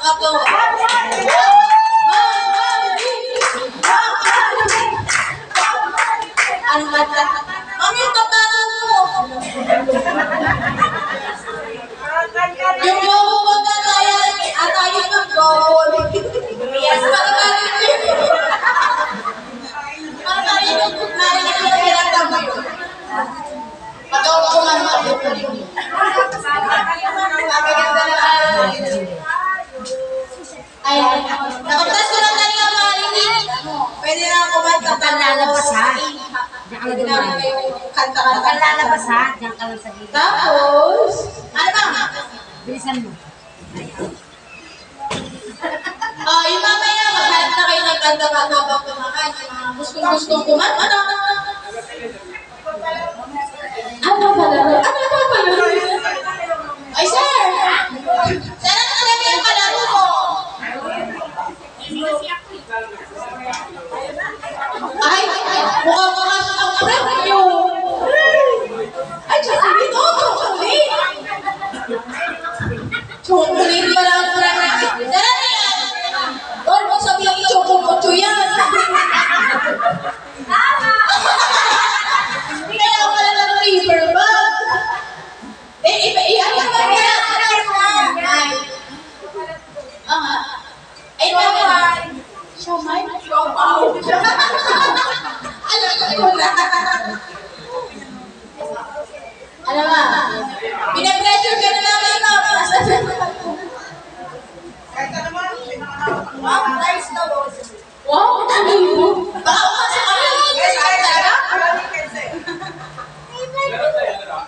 Ako. Ano ba ito? Mami, yung katangan mo. Yung lobo ko na tayo, at tayo ng gold. Yes, para tayo yung narinig yung pinagdama yun. Pag-awa ko nga naman yung ay, nakatas ko lang tayo ang marinig. Pwede na ako kumanta. Lalabas ha. Pwede na ako yung kanta-kanta. Lalabas ha. Diyan ka lang sa gilid. Tapos, ano ba? Bilisan mo. Yung mamaya, maghanap na kayo ng kanta-kanta habang kumakain. Gustong-gustong kumanta. Ano ba laro? Ay, sir! Sana nasabi yung kalaro ko. Ay, mukhang mga ang premyo. Ay, chocolate. Oh, chocolate. Chocolate pala ang premyo. Sana na yan. Huwag mo sabihin choco-mocho yan. Kailangan pala ng paper bag. Ano ba yan? Ay, naman. Siomay? Alam ko na. Alam ba? Pinapressure ka na namin, ma'am. Wow, ano yun? Baka kasi kami.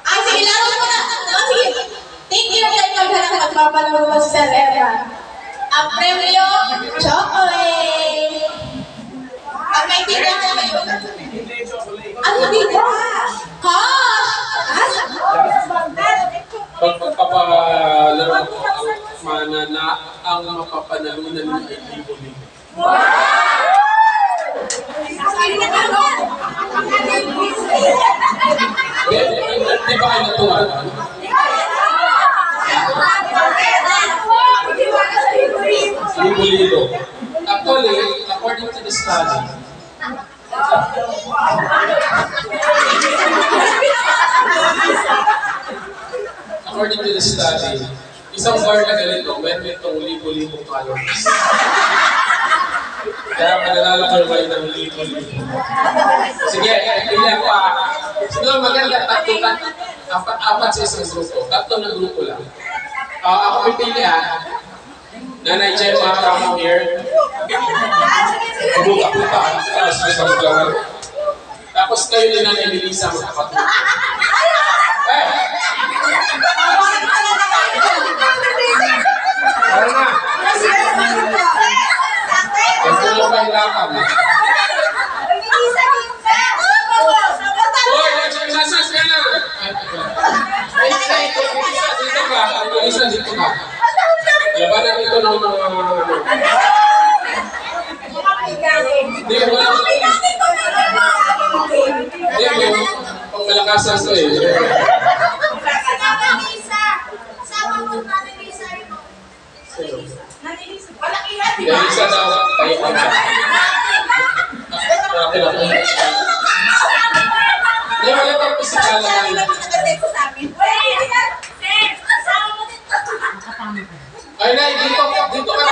Ay, sige, laro mo na. Sige. Thank you tayo maghanap magpapalaro mo sa Sir Edra. Ang premyo, chocolate. Ang may tindahan na kayo. Ano dito? Cash! Pag magpapalaro ko, ang mapapanalunan mo ay libo-libo. Di ba kayo natuwa? Libo-libo. Actually, according to the study, isang bar na ganito, meron itong libo-libong calories. Kaya mananalo kayo kayo ng libo-libo. Sige, pili ako siguro maganda, apat sa isang grupo. Tatlo na grupo lang. Ako pipili Nanay Gemma, come here. Pumunta-punta ka sa isang gawin. Tapos kayo ni Nanay Melissa magkapatid. Tara na! Ito mo pa hirapan. Hoy, nagsasas ka na! Dito ka. Labanan ito ng mga... Hindi, wala ko. Hindi, pang malakasan ko eh. Isa daw, tayo ka na. Malaki na po. Hindi, wala pang pisikala na. Ay, Nay, dito ka na.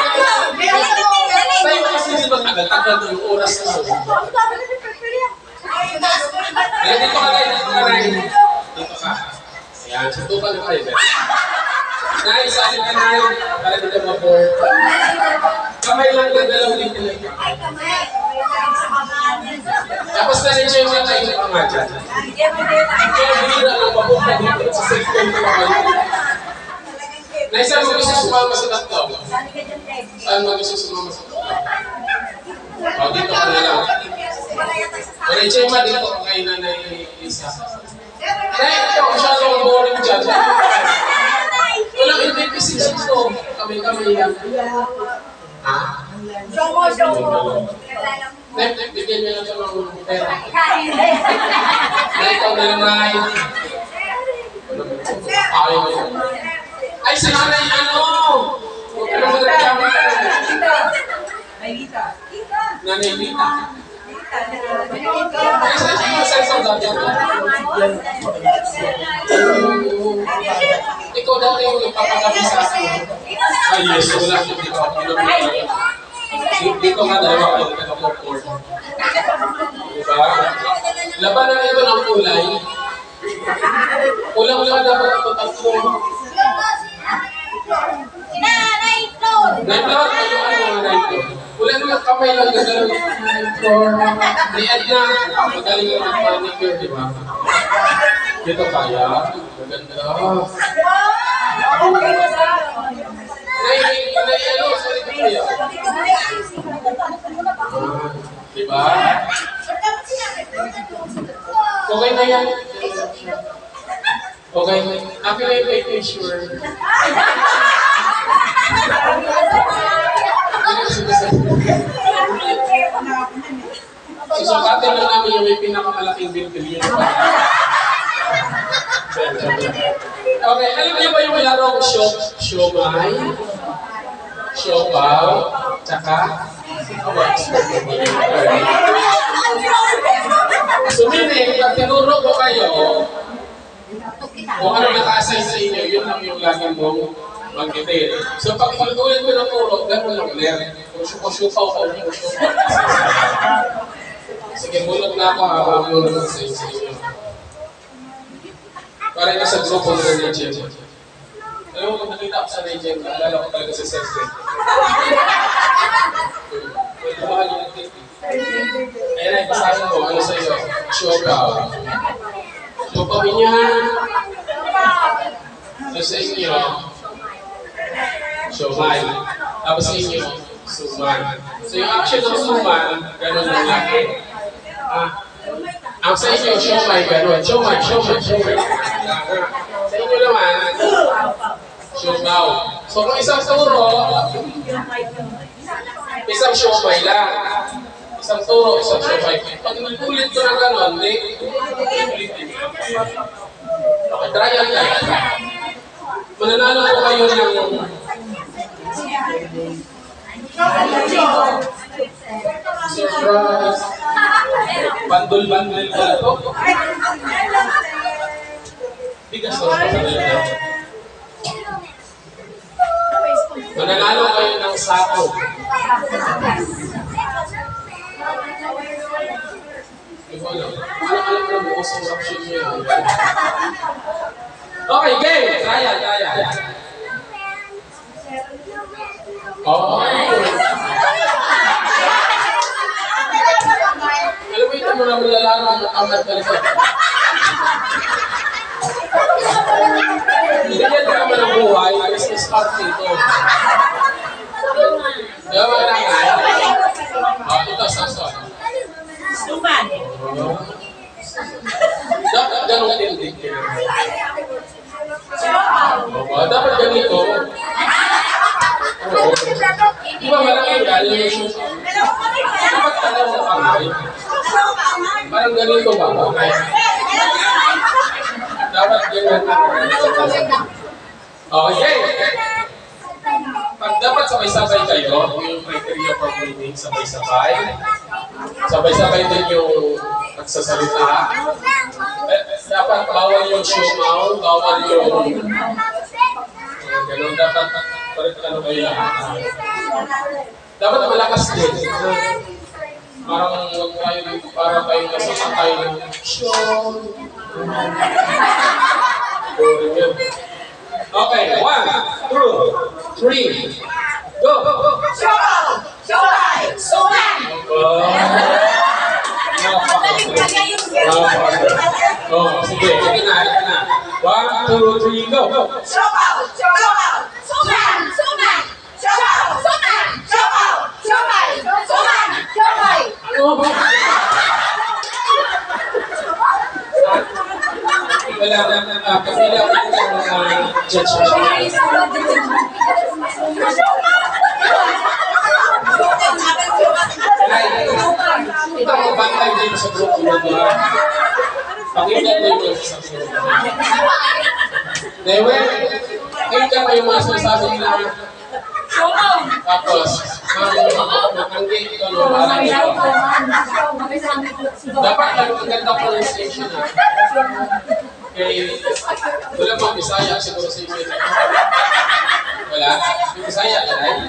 Tayo kasi dito tagal ng oras na. Ay, dito ka, Nay. Dito ka. Ayan, suntukan na kayo. Nay, sali ka, Nay. Para dito ma-board. Kamay lang na dalawang dito lang. Tapos na rin siya yung tayo ng mga dyan. Kaya binira ng pabuka dito sa sector ng mga dito. Nay, saan mo gusto sumama sa tatlo? Saan mo gusto sumama sa tatlo? O, dito ka na lang. Nanay Chema, dito ka kay Nanay Lisa. Nay, ito, masyadong boring dyan. Walang MVP si dito. Kami-kami yan. Ha? Show. Nay, bigyan niyo lang siya ng pera. Nay, ikaw na lang, Nay. Ayaw mo. Ay, si Nanay, ano? Huwag ka naman nagkama Lita. Isa siya yung sense dati mo. Ikaw dati yung nagpapagabi sa akin. Ay, yes. Wala ko dito. Dito nga dalawa kayo nagpapapor. Diba? Labanan ito ng kulay. Ulang-ulang dapat ito tatlo. Naitlor, kayo ano mga naitlor? Wala naman kamay lang gagawin. Ni Edna, magaling yung manicure, di ba? Dito kaya, maganda. Ano, sorry ka kaya? Di ba? Okay na yan. Okay, akin na yung may picture. Susukatin lang namin yung may pinakamalaking bilbil. Okay, alam niyo ba yung larong siomay, siopaw, tsaka suminig, pag tinuro ko kayo, kung ano naka-assign sa inyo, yun lang yung lagi mong mag-detail. So pag ulit mo ng turo, gano'n lang ulit. Kung syupaw ka lang, syupaw. Sige, bulog na ako habang bulog sa inyo. Para na sa grupo ng Nigel. Alam mo, kung nakita ko sa Nigel, naalala ko talaga sa Sesre. Kumahal yung natin. Ayan na, ipasahin ko, ano sa iyo? Syupaw. Syupaw niya. So sa inyo, siomay. Tapos sa inyo, suman. So yung action ng suman, gano'n lang lagi. Ang sa inyo, siomay, gano'n. Siomay. Sa inyo naman, siopaw. So kung isang turo, isang siomay lang. Isang turo, isang siomay. Pag ulit ko na gano'n, ulitin. Okay, trial tayo. Mananalo ko kayo ng surprise. Bandol-bandol ba ito? Bigas na ito. Mananalo kayo ng sako. Alam mo mo sa option niyo. Okay, game! Trial. Alam mo ito mo na malalaro ang amat talaga. Bigyan ka naman ng buhay, business part nito. Diba mga nangay? Ito, sasal. Suman. Dapat ganun din. Dapat ganito. Di ba maraming galing yung shoes? Dapat talaga sa kamay. Parang ganito ba? Dapat ganyan. Okay. Pag dapat sabay-sabay kayo, yung criteria for winning, sabay-sabay. Sabay-sabay din yung nagsasalita. Dapat bawal yung shumaw, bawal yung ganun. Dapat palit ka kayo lang. Dapat malakas din. Parang tayo nasa patay ng show. Okay, 1, 2, 3, go! Oh, sige, ito na. 1, 2, 3, go! Wala na, kapila ko ng judge. Ito ang bantay dito sa grupo na doon. Pakinggan mo yung sa grupo. Dewe, hindi ka pa yung mga sinasabi na tapos, ang gate ito, no? Parang ito. Dapat lang ang ganda pronunciation, ha? Okay. Wala bang Bisaya siguro sa inyo? Wala? Yung Bisaya, alay?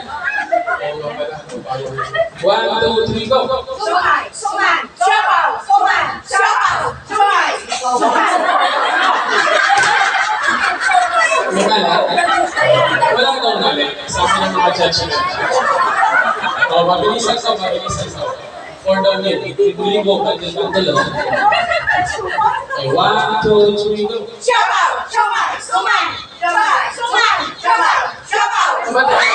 Oo, wala. 1, 2, 3, go! Sumay! Sumay! Sabaw! Sumay! Sabaw! Sumay! Sumay! May mala? Wala daw mali. Sabi ng mga judge na. O, mabilisan sa, mabilisan sa. For the minute, ibulibo ka din ang dalawa. Okay, 1, 2, 3, go! Sabaw! Sumay! Sumay! Sumay! Sumay! Sabaw! Sabaw! Tumatay!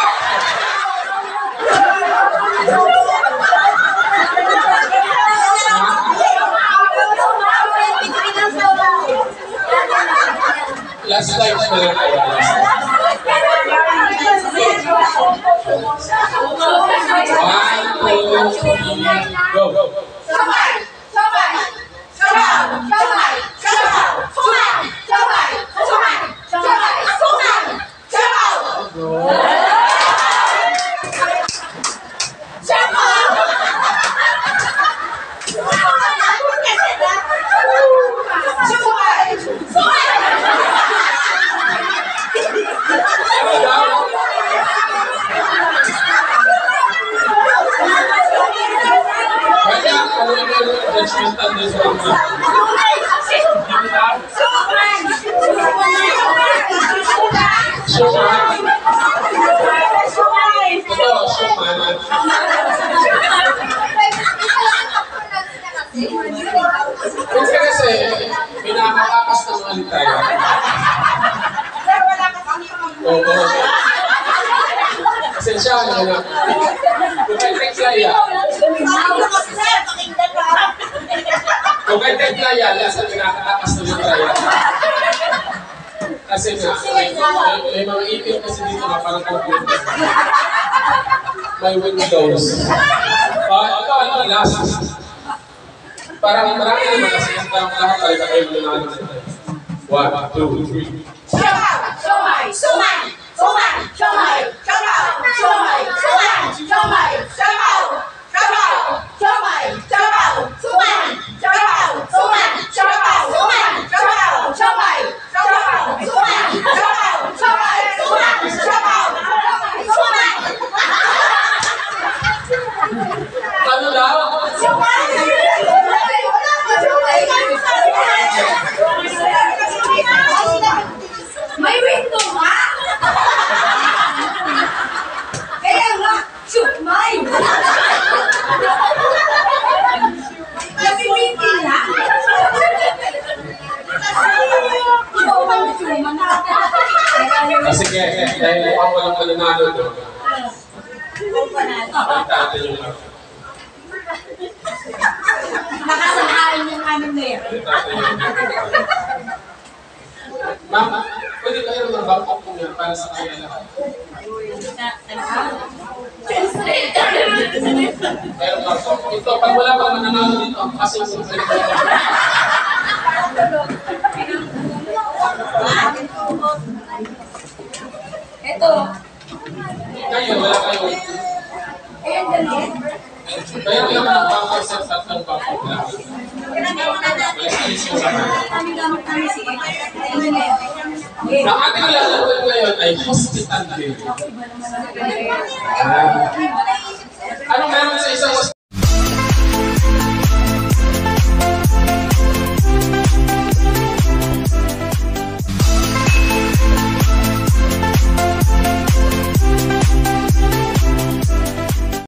Last time na lang tayo. One, two, three, go! Sumay! Sumay! Sabaw! Sumay! Sabaw! Sumay! Sumay! Sumay! Sumay! Sumay! Sabaw! Kaya, ano yung judgmental this one? Showman. Ito, showman. Kasi kasi, pinakatakas ng alitayan. Oo. Pasensya na. Kung may teklaya, sa pinakatakas ng alitayan. Kasi nga, may mga ipil kasi dito na parang computer. May windows. Ito, ano, last. Parang marami naman kasi parang lahat tayo na kayo nanalo na ito. 1, 2, 3. Sumay! Sumay! Sumay! Sumay! Sumay! Sabaw! Sumay! Sumay! Sumay! Sabaw! Sabaw! Sumay! Sabaw! Sumay! Sabaw! Sumay! Sabaw! Sumay! Sabaw! Sumay! Sabaw! Sumay! Sabaw! Sumay! Sumay! Sabaw! Sumay! Ano daw? May window nga! Kaya nga, sumay! Nabibigil na? Ikaw ba ang suman? Sige, dahil mukhang walang mananalo doon. Pakita natin yung mga. Nakasahain yung amin na yan. Pakita natin yung mga. Ma'am, pwede kayo ng backup po yan para sa kanya lahat. Pero backup. Ito, pag wala pang mananalo dito, kasi yung sumali ko. Ito. Ngayon, wala kayo. Ayan, ganun. Kaya kaya mga backup sa tatlong backup lang. Alis mo naman. Kami gamit namin si Ang ating lalaban ngayon ay hospital bill.